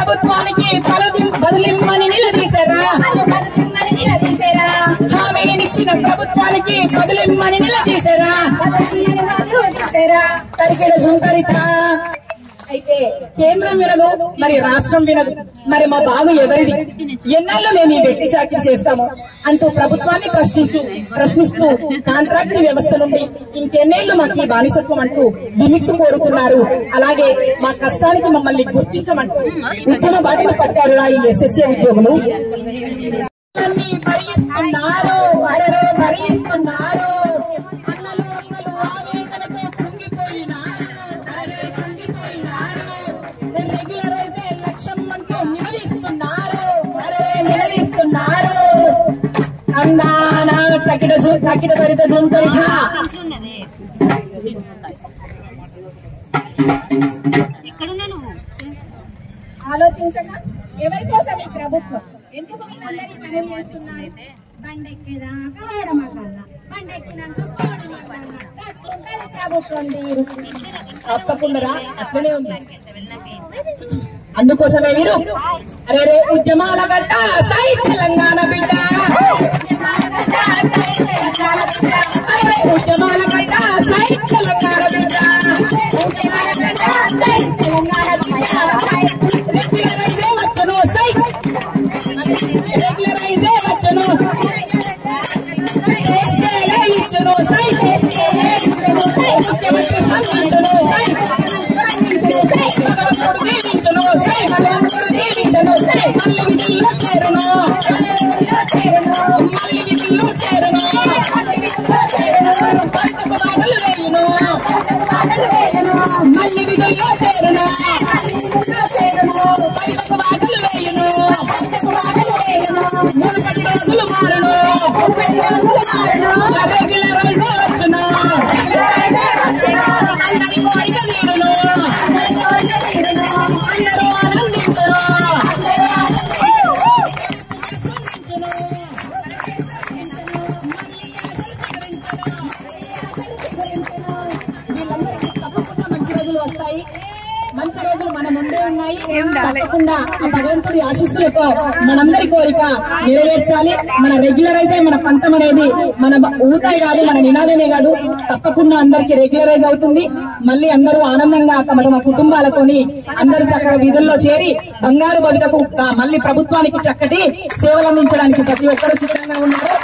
ప్రభుత్వానికి బదులిమ్మని నిలదీశారా? హామీనిచ్చిన ప్రభుత్వానికి బదులిమ్మని నిలదీశారా? తరికెడ సుంకరిత అయితే కేంద్రం వినదు, మరి రాష్ట్రం వినదు. మరి మా బాగు ఎవరిది? ఎన్నాళ్ళు మేము ఈ వ్యక్తి చాకరీ చేస్తాము అంటూ ప్రభుత్వాన్ని ప్రశ్నిస్తూ కాంట్రాక్ట్ వ్యవస్థ నుండి ఇంకెన్నేళ్లు మాకు ఈ బానిసత్వం అంటూ విముక్తి కోరుతున్నారు. అలాగే మా కష్టానికి మమ్మల్ని గుర్తించమంటూ ఉద్యమ బాటను పట్టారు ఈ ఎస్ఎస్ఏ ఉద్యోగులు. భరిస్తున్నారు, భరిస్తున్నారు. అన్నలు అక్కలు ఆవేదనతో కృంగిపోయినారు, రెగ్యులరైజే లక్ష్యం అంటూ నిలదీస్తున్నారు. అందానా తకిట భరిత జంతరిత ఆలోచించగా ఎవరి కోసం ఈ ప్రభుత్వం? ఎందుకు మీరందరి పనులు చేస్తున్నారు? బండెక్కేదాకా వాడమల్ల, బండెక్కినాక ప్రభుత్వం తీరు తప్పకుండా అట్లనే ఉంది. అందుకోసమే మీరు అరే ఉద్యమాల గడ్డ సాయి తెలంగాణ బిడ్డ, ఉద్యమాల గడ్డ సాయి తెలంగాణ బిడ్డ, రెగ్యులరైజే వచ్చను సై, రెగ్యులరైజే వచ్చను ఇచ్చను సై, ముఖ్యమంత్రి స్పందించను సై, భగవంతుడు దీవించను సై, భగవంతుడు దీవించను సై, మళ్ళీ విధుల్లో చేరును, మళ్ళీ విధుల్లో చేరును, పంటకు బాటలు వేయును, మళ్ళీ విధుల్లో చేరును, పంటకు బాటలు వేయును, మునుపటి రోజులు మారును, రెగ్యులరైజే వచ్చును, అందరి కోరిక తీరును, అందరూ ఆనందించరు. వీళ్ళందరికీ తప్పకుండా మంచి రోజులు వస్తాయి, మంచి రోజులు మన ముందే ఉన్నాయి. తప్పకుండా ఆ భగవంతుడి ఆశీస్సులతో మనందరి కోరిక నెరవేర్చాలి. మన రెగ్యులరైజ్ మన పంతం అనేది మన ఊతాయి కాదు, మన నినాదమే కాదు. తప్పకుండా అందరికి రెగ్యులరైజ్ అవుతుంది. మళ్ళీ అందరూ ఆనందంగా తమ తమ కుటుంబాలతోని అందరూ చక్కగా వీధుల్లో చేరి బంగారు బతుకకు మళ్ళీ ప్రభుత్వానికి చక్కటి సేవలు అందించడానికి ప్రతి ఒక్కరూ సిద్ధంగా ఉన్నారు.